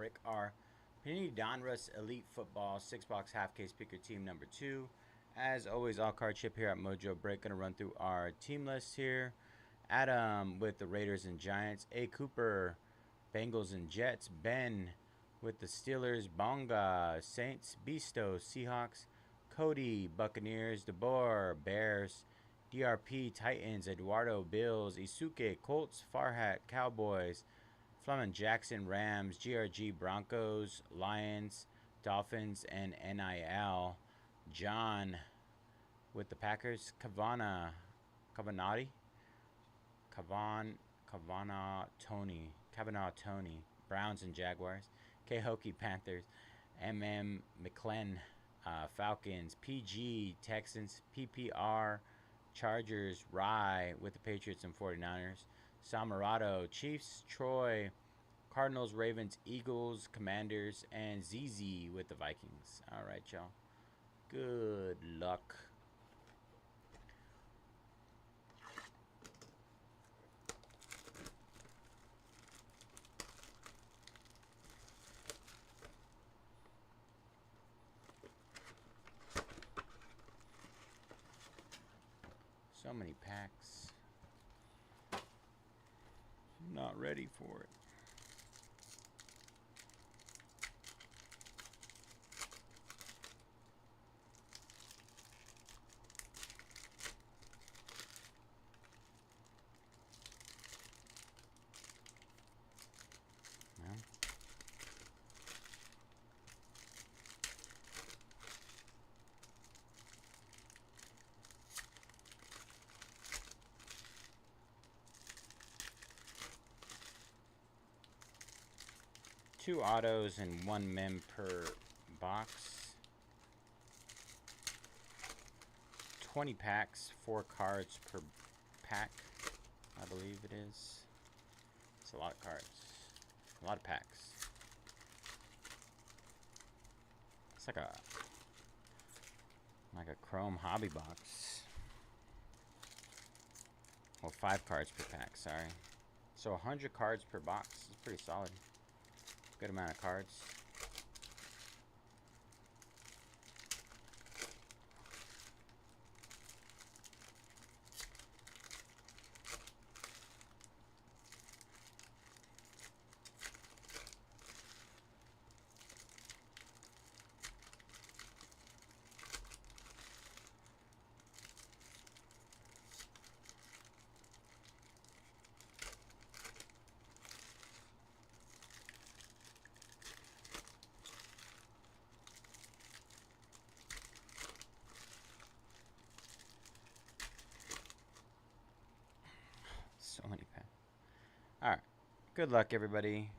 break our Panini Donruss Elite Football 6-box half case picker team number 2. As always, all card chip here at Mojobreak. Gonna run through our team list here. Adam with the Raiders and Giants. A. Cooper, Bengals and Jets. Ben with the Steelers. Bonga, Saints. Bisto, Seahawks. Cody, Buccaneers. DeBoer, Bears. DRP, Titans. Eduardo, Bills. Isuke, Colts. Farhat, Cowboys. Fleming Jackson, Rams. GRG, Broncos. Lions, Dolphins, and NIL. John with the Packers. Kavana, Tony. Browns and Jaguars. K-Hokie, Panthers. MM McClen, Falcons. PG, Texans. PPR, Chargers. Rye with the Patriots and 49ers. Samarado, Chiefs. Troy, Cardinals, Ravens, Eagles, Commanders, and ZZ with the Vikings. All right, y'all. Good luck. So many packs. Not ready for it. No. Two autos and one mem per box. 20 packs, 4 cards per pack, I believe it is. It's a lot of cards, a lot of packs. It's like a chrome hobby box. Well, 5 cards per pack, sorry. So 100 cards per box is pretty solid. Good amount of cards. So many packs. Alright. Good luck, everybody.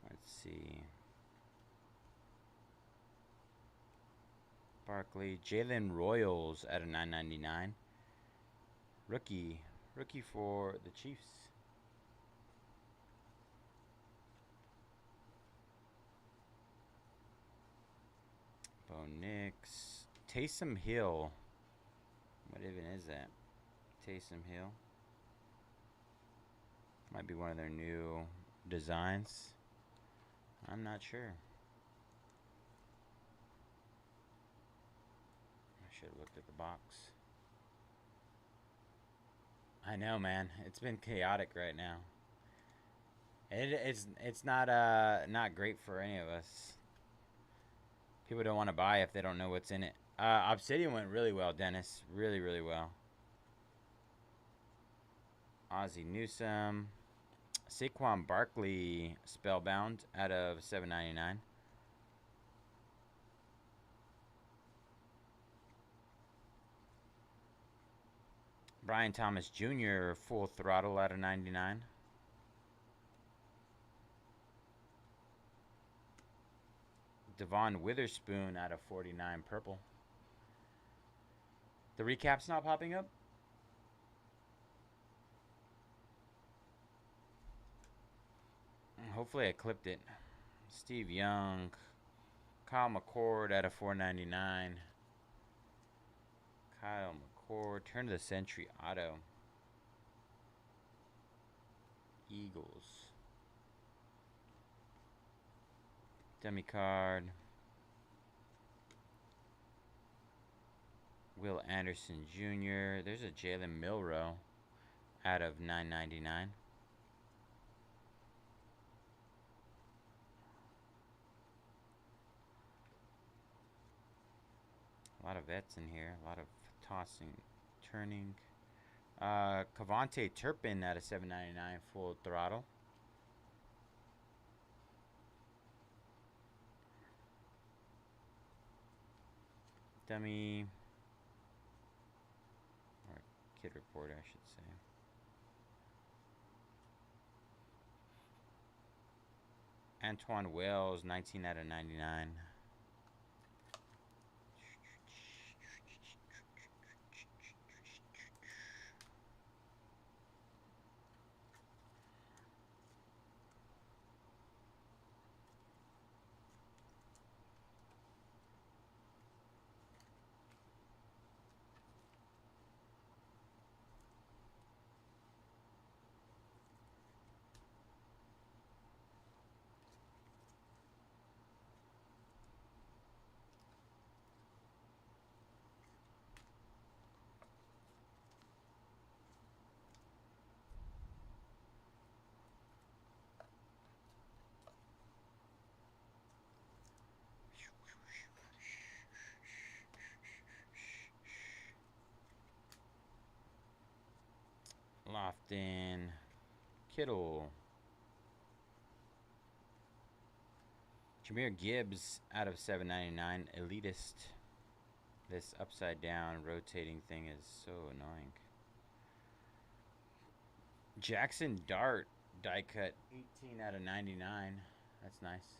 Let's see. Barkley. Jalen Royals at a $9.99. Rookie for the Chiefs. Bo Nix. Taysom Hill. What even is that? Taysom Hill. Might be one of their new designs. I'm not sure. I should have looked at the box. I know, man. It's been chaotic right now. It's not great for any of us. People don't want to buy if they don't know what's in it. Obsidian went really well, Dennis. Really, really well. Ozzie Newsome. Saquon Barkley, Spellbound, out of $7.99. Brian Thomas Jr., Full Throttle, out of $99. Devon Witherspoon, out of $49, purple. The recap's not popping up? Hopefully I clipped it. Steve Young. Kyle McCord out of $4.99. Kyle McCord. Turn of the Century auto. Eagles. Demi card. Will Anderson Jr. There's a Jalen Milroe out of $9.99. A lot of vets in here. A lot of tossing, turning. Cavante Turpin out of $7.99 full throttle. Dummy. Or kid report, I should say. Antoine Wells, 19 out of 99. Lofton, Kittle, Jahmyr Gibbs out of $7.99. Elitist. This upside down rotating thing is so annoying. Jackson Dart die cut 18 out of 99. That's nice.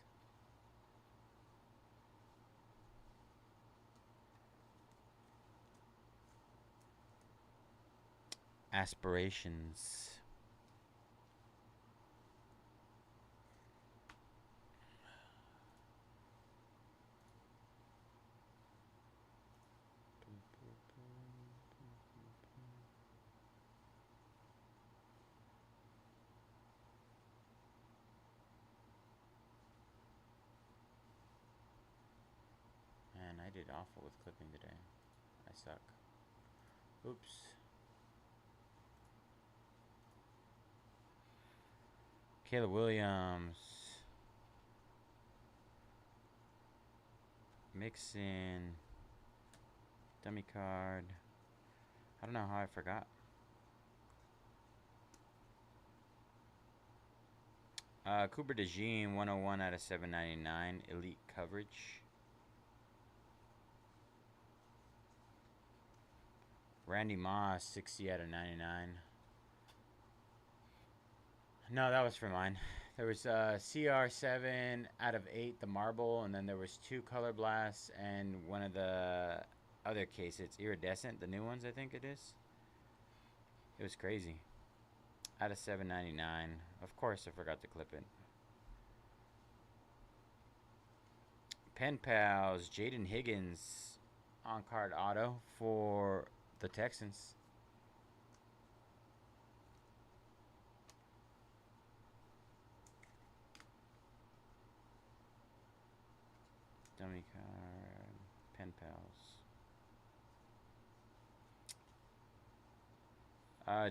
Aspirations. Man, I did awful with clipping today. I suck. Oops. Caleb Williams. Mixin. Dummy card. I don't know how I forgot. Cooper DeJean, 101 out of 799. Elite coverage. Randy Moss, 60 out of 99. No, that was for mine. There was CR7 out of 8, the marble, and then there was 2 color blasts and one of the other cases. It's iridescent, the new ones, I think it is. It was crazy. Out of $7.99. Of course, I forgot to clip it. Pen Pals, Jaden Higgins on card auto for the Texans. Dummy card, Pen Pals.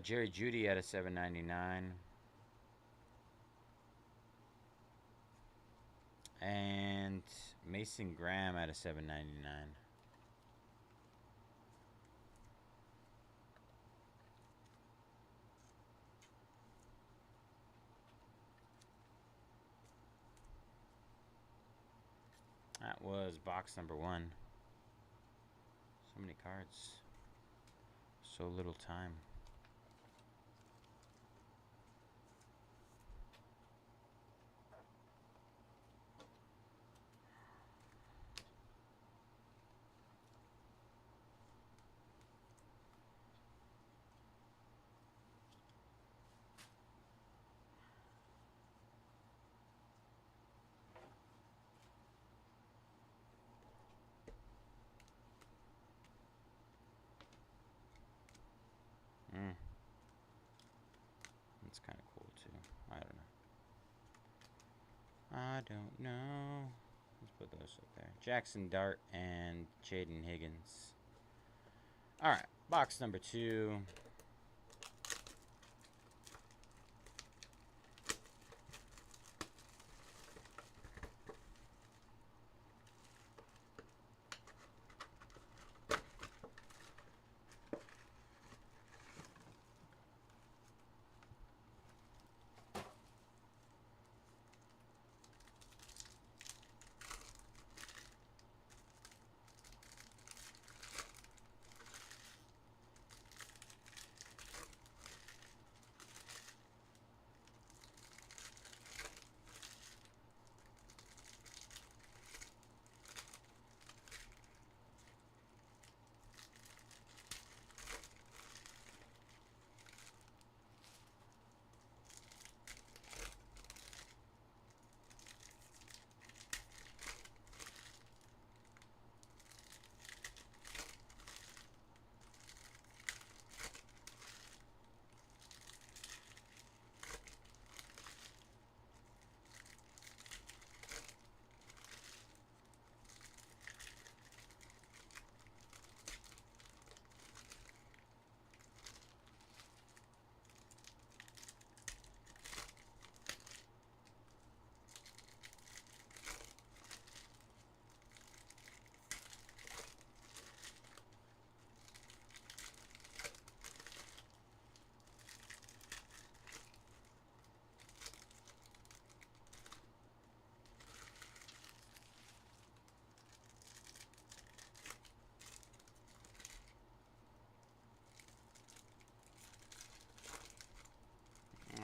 Jerry Jeudy out of $7.99. And Mason Graham out of $7.99. That was box number 1. So many cards. So little time. I don't know. Let's put those up there. Jackson Dart and Jaden Higgins. All right, box number 2.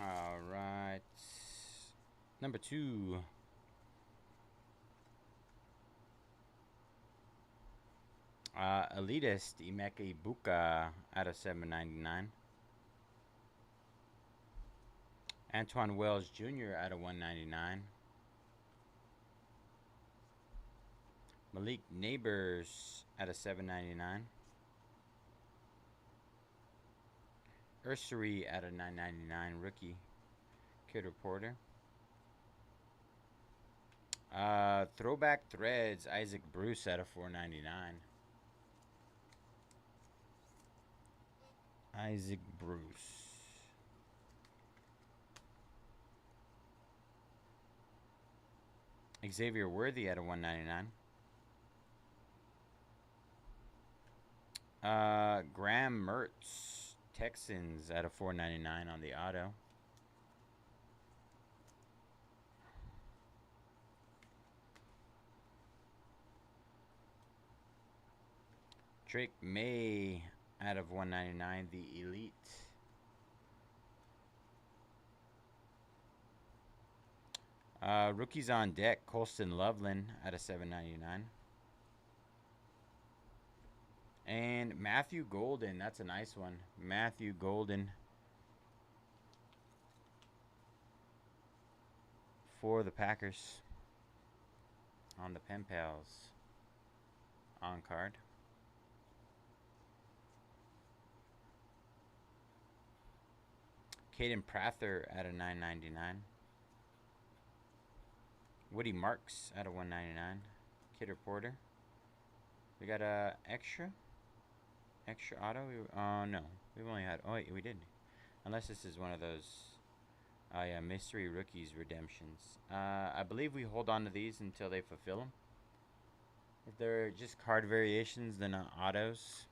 All right. Number 2. Elitist Emeka Ibuka out of 799. Antoine Wells Jr. out of 199. Malik Neighbors out of 799. Ursery out of 999. Rookie Kid Reporter. Throwback Threads Isaac Bruce out of 499. Isaac Bruce. Xavier Worthy out of 199. Graham Mertz Texans out of 499 on the auto. Drake May out of 199, the Elite. Rookies on deck, Colston Loveland out of 799. And Matthew Golden, that's a nice one. Matthew Golden for the Packers on the Pen Pals on card. Caden Prather out of 999. Woody Marks out of 199. Kid Reporter. We got a extra auto. No, we've only had. Oh wait, we did. Unless this is one of those. Oh yeah, mystery rookies redemptions. I believe we hold on to these until they fulfill them. If they're just card variations, then autos.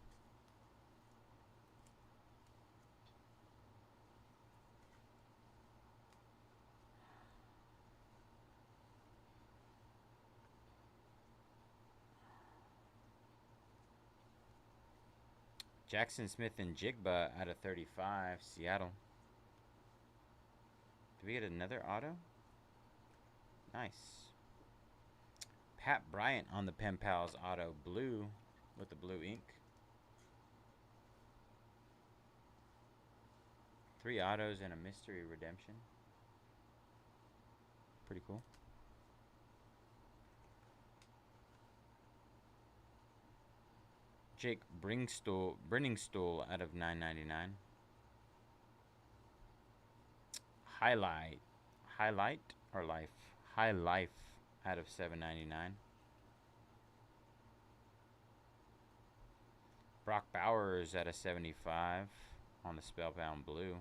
Jackson Smith and Jigba out of 35, Seattle. Do we get another auto? Nice. Pat Bryant on the Pen Pals auto, blue with the blue ink. 3 autos and a mystery redemption. Pretty cool. Jake Brenningstool out of 999. Highlight or life? High Life out of 7.99. Brock Bowers at a 75 on the Spellbound Blue.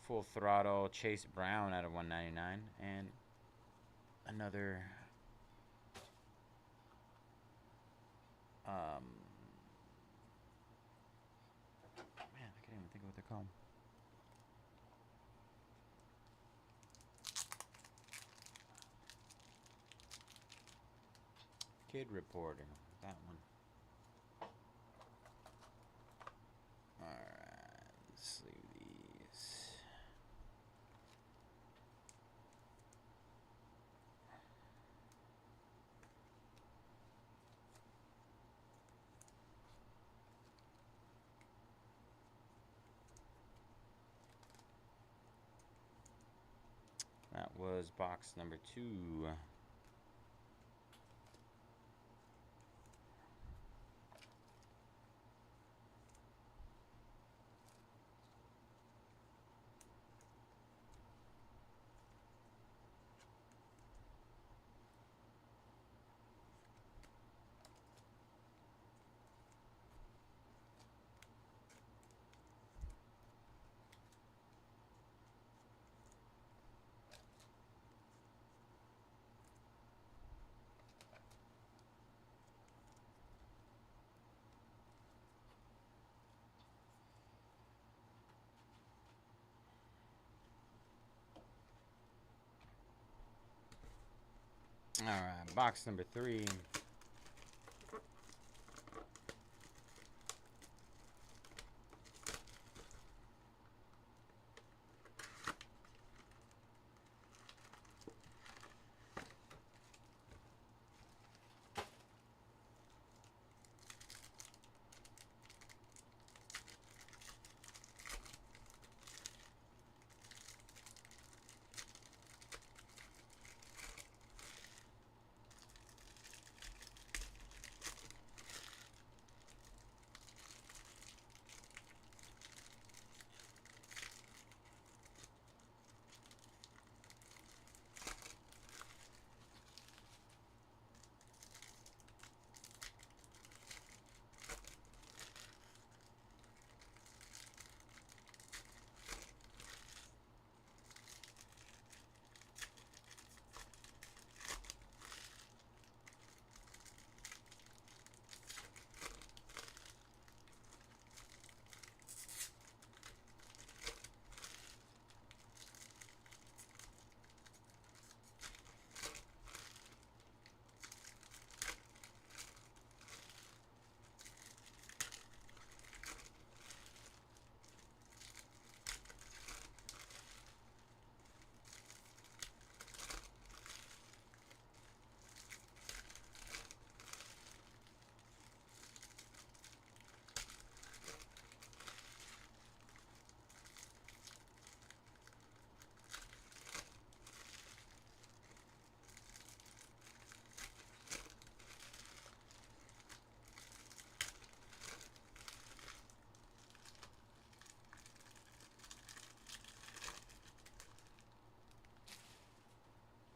Full Throttle Chase Brown out of 199. And another man, I can't even think of what they're called. Kid Reporter, that one. Alright, let's leave these. That was box number 2. Alright, box number 3.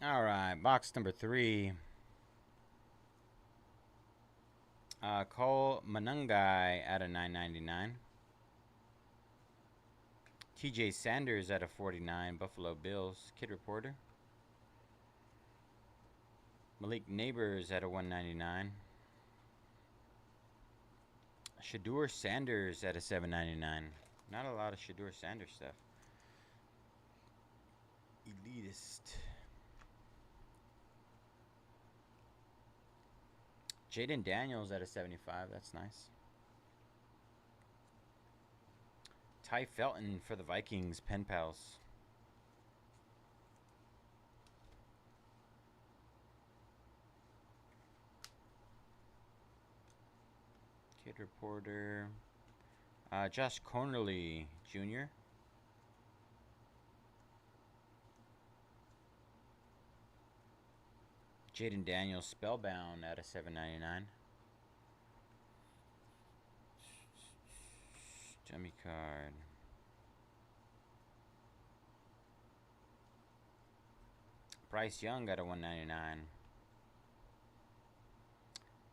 Alright, box number 3. Cole Manungai at a 9.99. TJ Sanders at a 49. Buffalo Bills. Kid Reporter. Malik Neighbors at a 199. Shedeur Sanders at a 7.99. Not a lot of Shedeur Sanders stuff. Elitist. Jaden Daniels at a 75. That's nice. Ty Felton for the Vikings. Pen Pals. Kid Reporter. Josh Cornerly Jr. Jaden Daniels Spellbound at a 7.99. Dummy card. Bryce Young out of 199.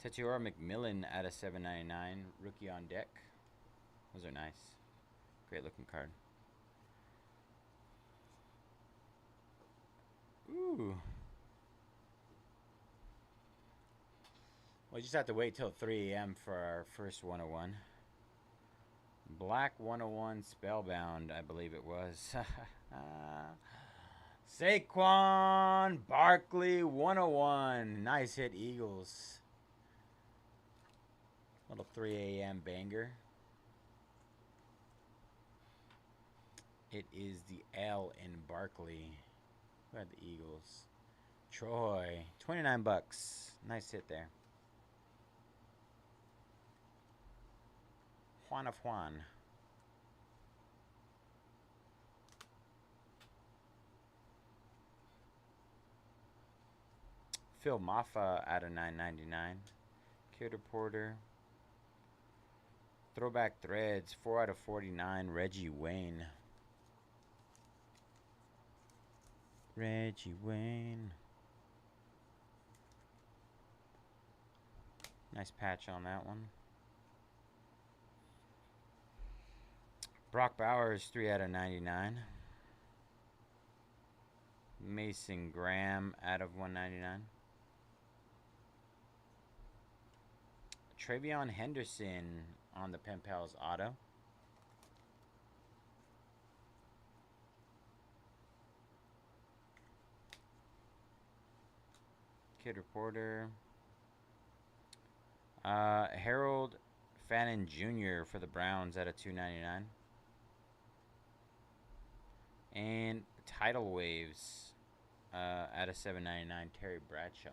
Tetiora McMillan out of 799. Rookie on deck. Those are nice. Great looking card. Ooh. We'll just have to wait till 3 a.m. for our first 101. Black 101 Spellbound, I believe it was. Saquon Barkley 101. Nice hit, Eagles. Little 3 a.m. banger. It is the L in Barkley. Who had the Eagles? Troy. 29 bucks. Nice hit there. Juan of Juan. Phil Maffa out of 9.99. Kid Reporter. Throwback Threads 4 out of 49. Reggie Wayne. Reggie Wayne. Nice patch on that one. Brock Bowers 3 out of 99. Mason Graham out of 199. Travion Henderson on the Pen Pals auto. Kid Reporter. Harold Fannin Jr. for the Browns out of 299. And Tidal Waves out of 799. Terry Bradshaw.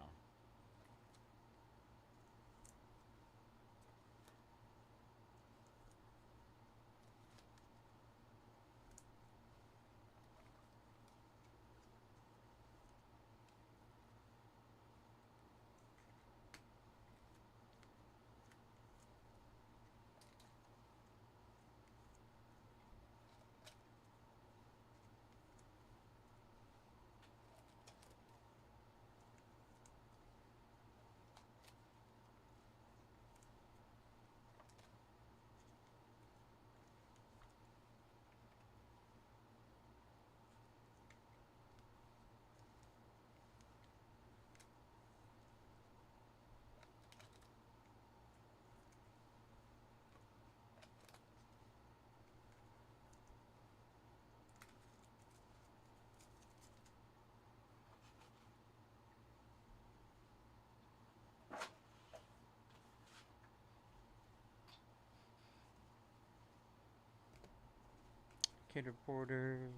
Kid Reporters.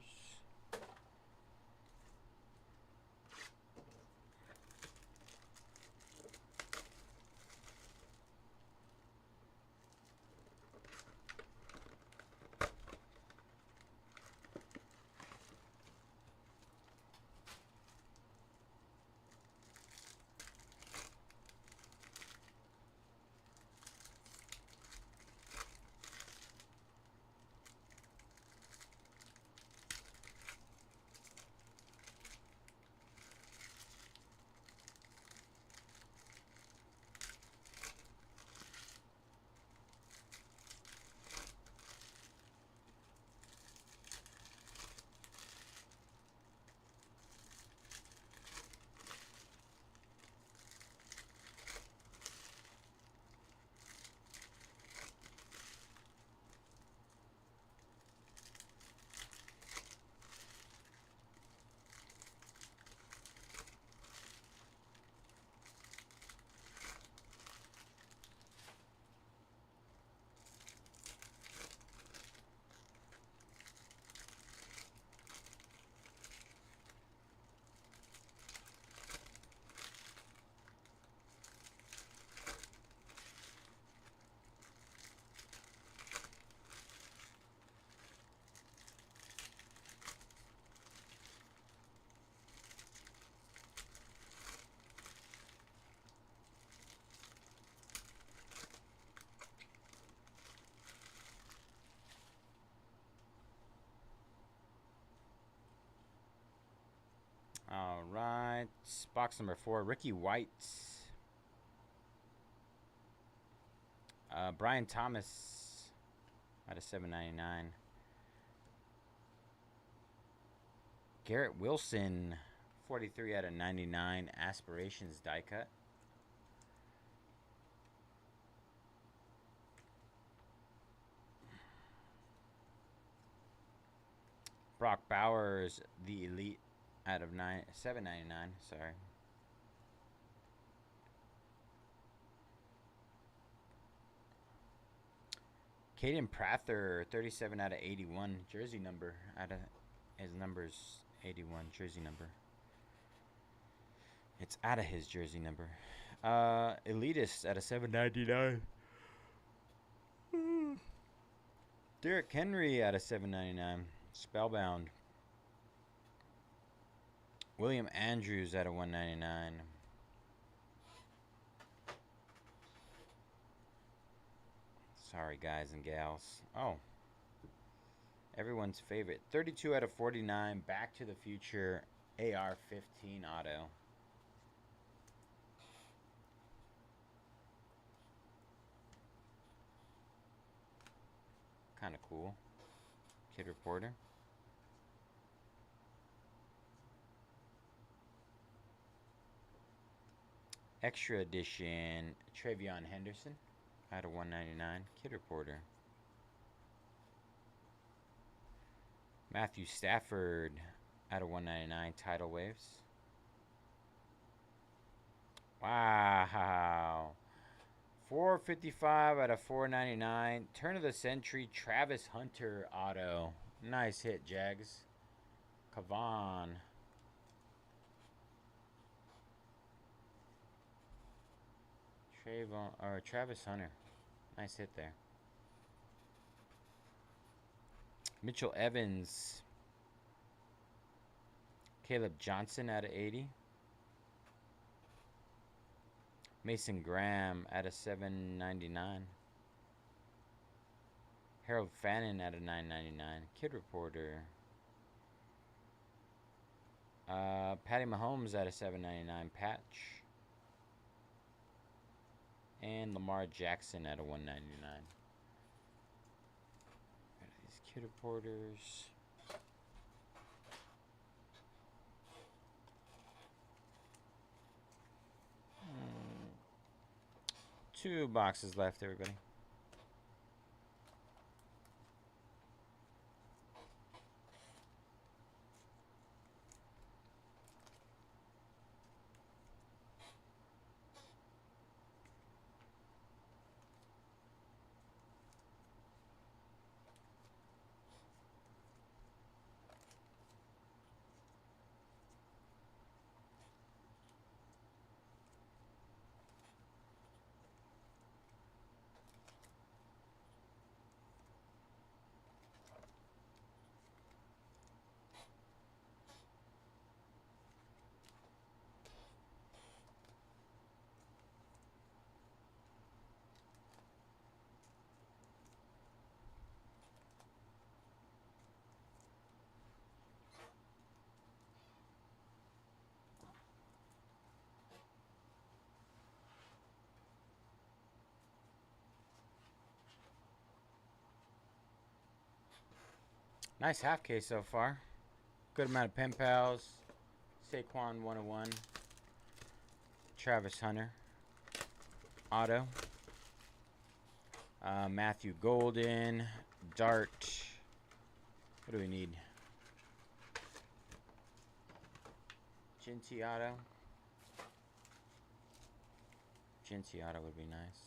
right. Box number 4. Ricky White. Brian Thomas out of 799. Garrett Wilson, 43 out of 99. Aspirations die cut. Brock Bowers, the Elite, out of 799. Sorry. Caden Prather, 37 out of 81. Jersey number. Out of his number's 81. Jersey number. It's out of his jersey number. Elitist out of 799. Derrick Henry out of 799. Spellbound. William Andrews out of 199. Sorry, guys and gals. Oh. Everyone's favorite. 32 out of 49. Back to the Future. AR-15 auto. Kind of cool. Kid Reporter. Extra edition. Travion Henderson out of 199. Kid Reporter. Matthew Stafford out of 199. Tidal Waves. Wow. 455 out of 499. Turn of the Century. Travis Hunter auto. Nice hit, Jags. Kavan. Travis Hunter. Nice hit there. Mitchell Evans. Caleb Johnson out of 80. Mason Graham out of 799. Harold Fannin out of 999. Kid Reporter. Patty Mahomes out of 799. Patch. And Lamar Jackson out of 199. These Kid Reporters. Two boxes left, everybody. Nice half case so far. Good amount of pen pals. Saquon 101. Travis Hunter. Auto. Matthew Golden. Dart. What do we need? Ginty Auto. Ginty Auto would be nice.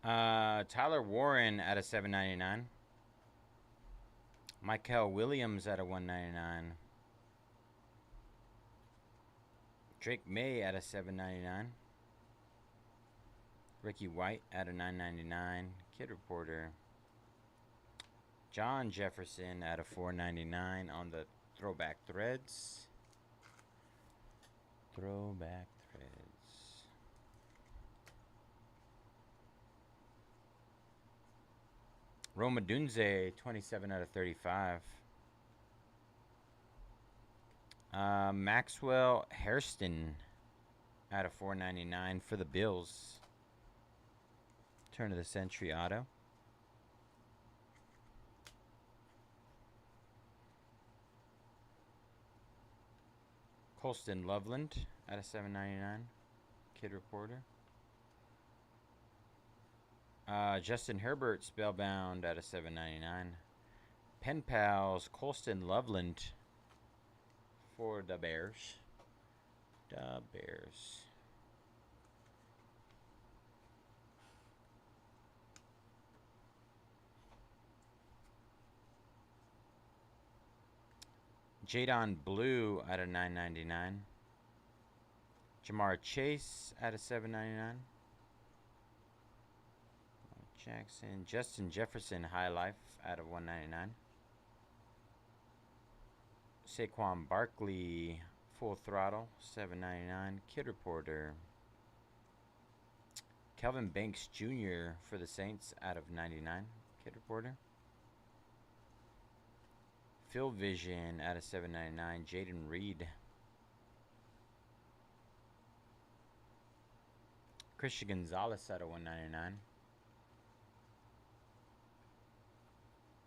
Tyler Warren at a 7.99. Michael Williams at a 1.99. Drake May at a 7.99. Ricky White at a 9.99. Kid Reporter. John Jefferson at a 4.99 on the Throwback Threads. Throwback Threads. Roma Dunze, 27 out of 35. Maxwell Hairston out of 4.99 for the Bills. Turn of the century auto. Colston Loveland at a 7.99. Kid Reporter. Justin Herbert Spellbound at a 7.99. Pen Pals Colston Loveland for the Bears. The Bears. Jadon Blue at a 9.99. Jamar Chase at a 7.99. Jackson. Justin Jefferson High Life at a 1.99. Saquon Barkley Full Throttle 7.99. Kid Reporter. Kelvin Banks Jr. for the Saints out of 99. Kid Reporter. Phil Vision out of 7.99. Jaden Reed. Christian Gonzalez out of 1.99.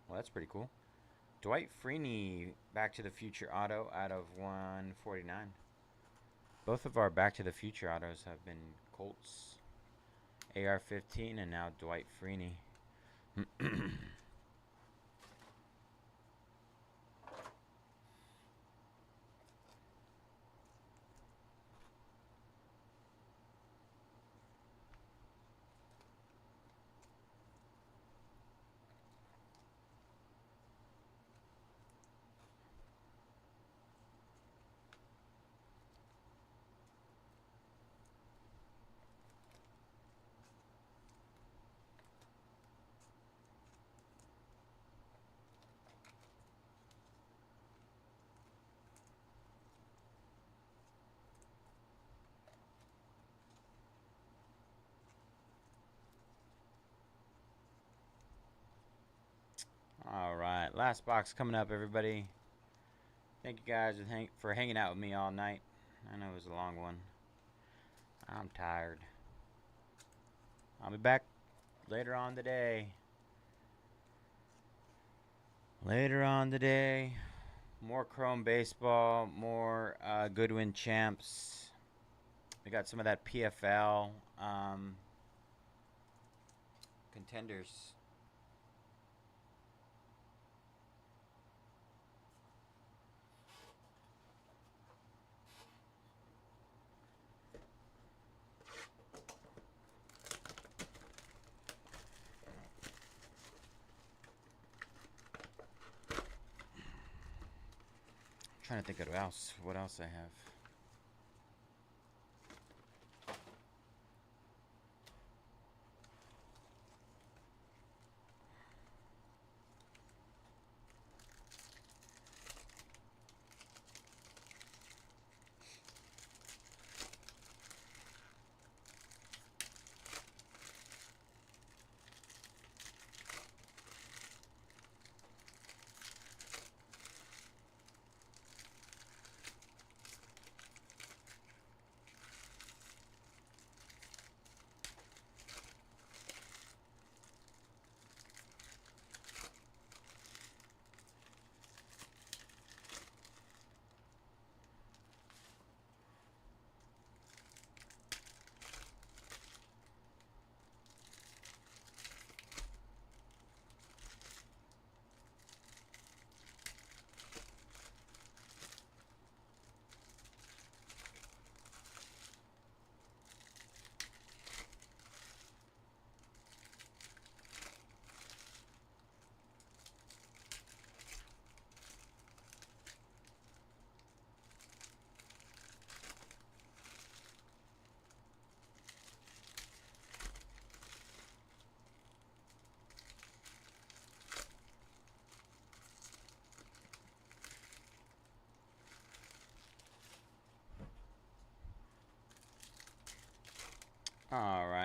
Well, that's pretty cool. Dwight Freeney Back to the Future auto out of 149. Both of our Back to the Future autos have been Colts. AR-15 and now Dwight Freeney. All right, last box coming up, everybody. Thank you guys for hanging out with me all night. I know it was a long one. I'm tired. I'll be back later on today. Later on today, more Chrome Baseball, more Goodwin Champs. We got some of that PFL contenders. Trying to think of what else I have.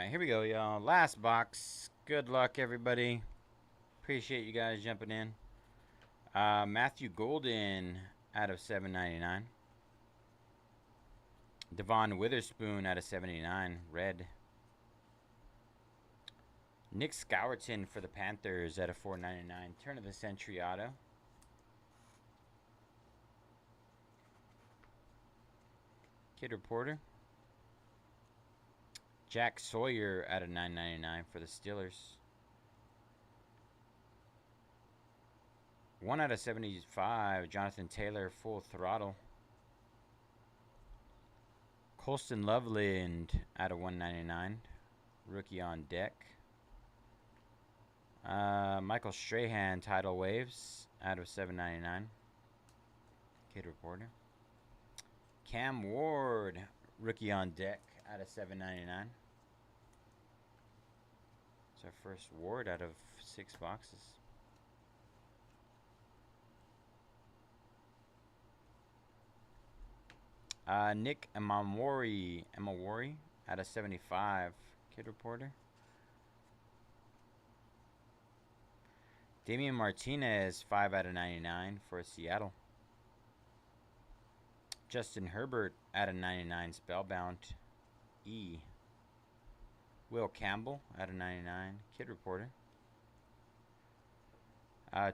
Here we go, y'all. Last box. Good luck, everybody. Appreciate you guys jumping in. Matthew Golden out of 799. Devon Witherspoon out of 79. Red. Nick Scourton for the Panthers out of 499. Turn of the century auto. Kid Reporter. Jack Sawyer out of 999 for the Steelers. 1 out of 75. Jonathan Taylor, Full Throttle. Colston Loveland out of 199. Rookie on deck. Michael Strahan, Tidal Waves out of 799. Kid Reporter. Cam Ward, rookie on deck out of 799. It's our first Ward out of 6 boxes. Nick Emawari out of 75. Kid Reporter. Damian Martinez, 5 out of 99 for Seattle. Justin Herbert out of 99, Spellbound. E. Will Campbell out of 99, Kid Reporter.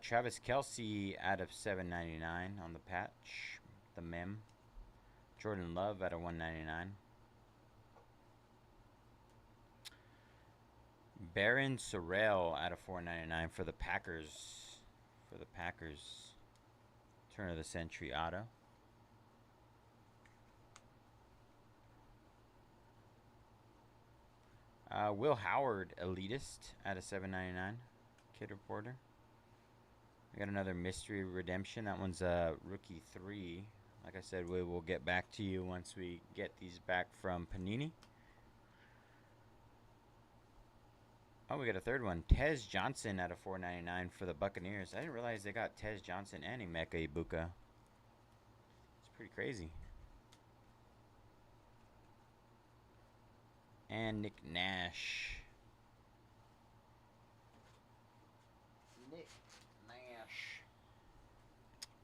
Travis Kelce out of 799 on the patch, the mem. Jordan Love out of 199. Baron Sorrell out of 499 for the Packers. Turn of the century auto. Will Howard, Elitist out of 799. Kid Reporter. We got another mystery redemption. That one's rookie 3. Like I said, we will get back to you once we get these back from Panini. Oh, we got a third one. Tez Johnson out of 499 for the Buccaneers. I didn't realize they got Tez Johnson and Emeka Ibuka. It's pretty crazy. And Nick Nash.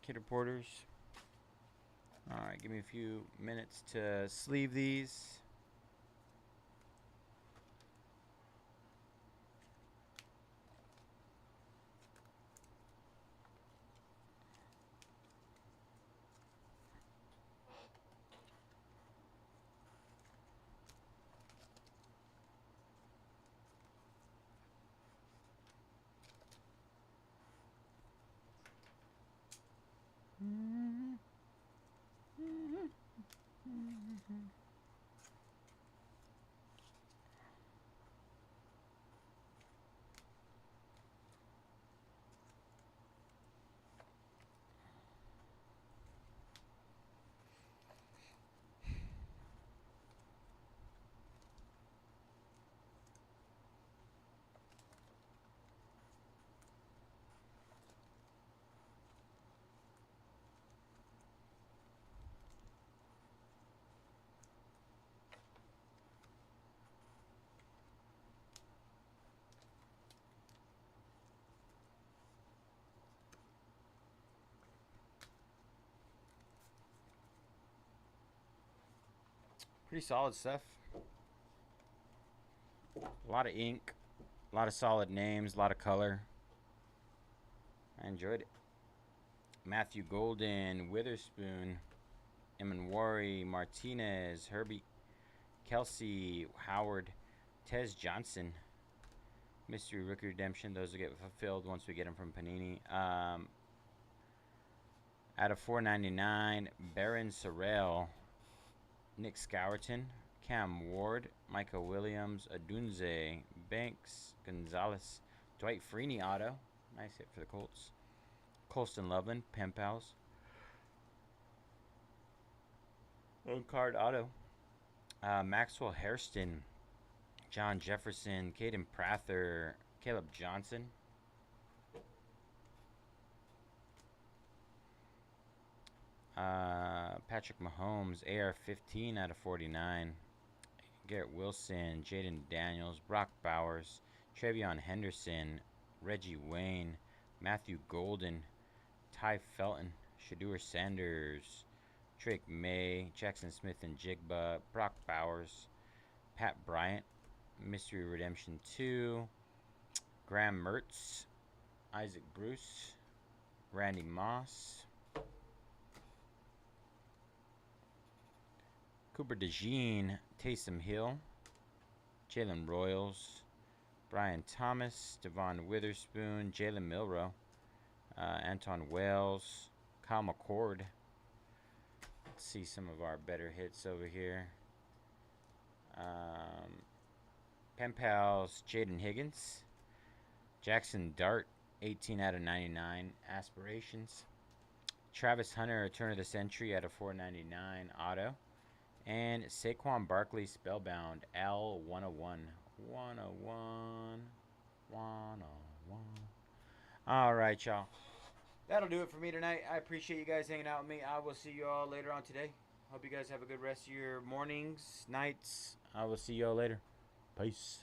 Kid Reporters. Alright, give me a few minutes to sleeve these. Pretty solid stuff. A lot of ink, a lot of solid names, a lot of color. I enjoyed it. Matthew Golden, Witherspoon, Emmanwari, Martinez, Herbie, Kelce, Howard, Tez Johnson. Mystery Rookie Redemption. Those will get fulfilled once we get them from Panini. Out of 499, Baron Sorrell, Nick Scourton, Cam Ward, Micah Williams, Adunze, Banks, Gonzalez, Dwight Freeney auto. Nice hit for the Colts. Colston Loveland, Pen Pals. Own card auto. Maxwell Hairston, John Jefferson, Caden Prather, Caleb Johnson. Patrick Mahomes, AR-15 out of 49. Garrett Wilson, Jaden Daniels, Brock Bowers, Trevion Henderson, Reggie Wayne, Matthew Golden, Ty Felton, Shadur Sanders, Drake May, Jackson Smith and Jigba, Brock Bowers, Pat Bryant, Mystery Redemption 2, Graham Mertz, Isaac Bruce, Randy Moss, Cooper DeJean, Taysom Hill, Jalen Royals, Brian Thomas, Devon Witherspoon, Jalen Milrow, Anton Wells, Kyle McCord. Let's see some of our better hits over here. Pen Pals, Jaden Higgins, Jackson Dart, 18 out of 99 aspirations. Travis Hunter, Return of the Century out of 499 auto. And Saquon Barkley, Spellbound, L101. 101. Alright, y'all. That'll do it for me tonight. I appreciate you guys hanging out with me. I will see you all later on today. Hope you guys have a good rest of your mornings, nights. I will see you all later. Peace.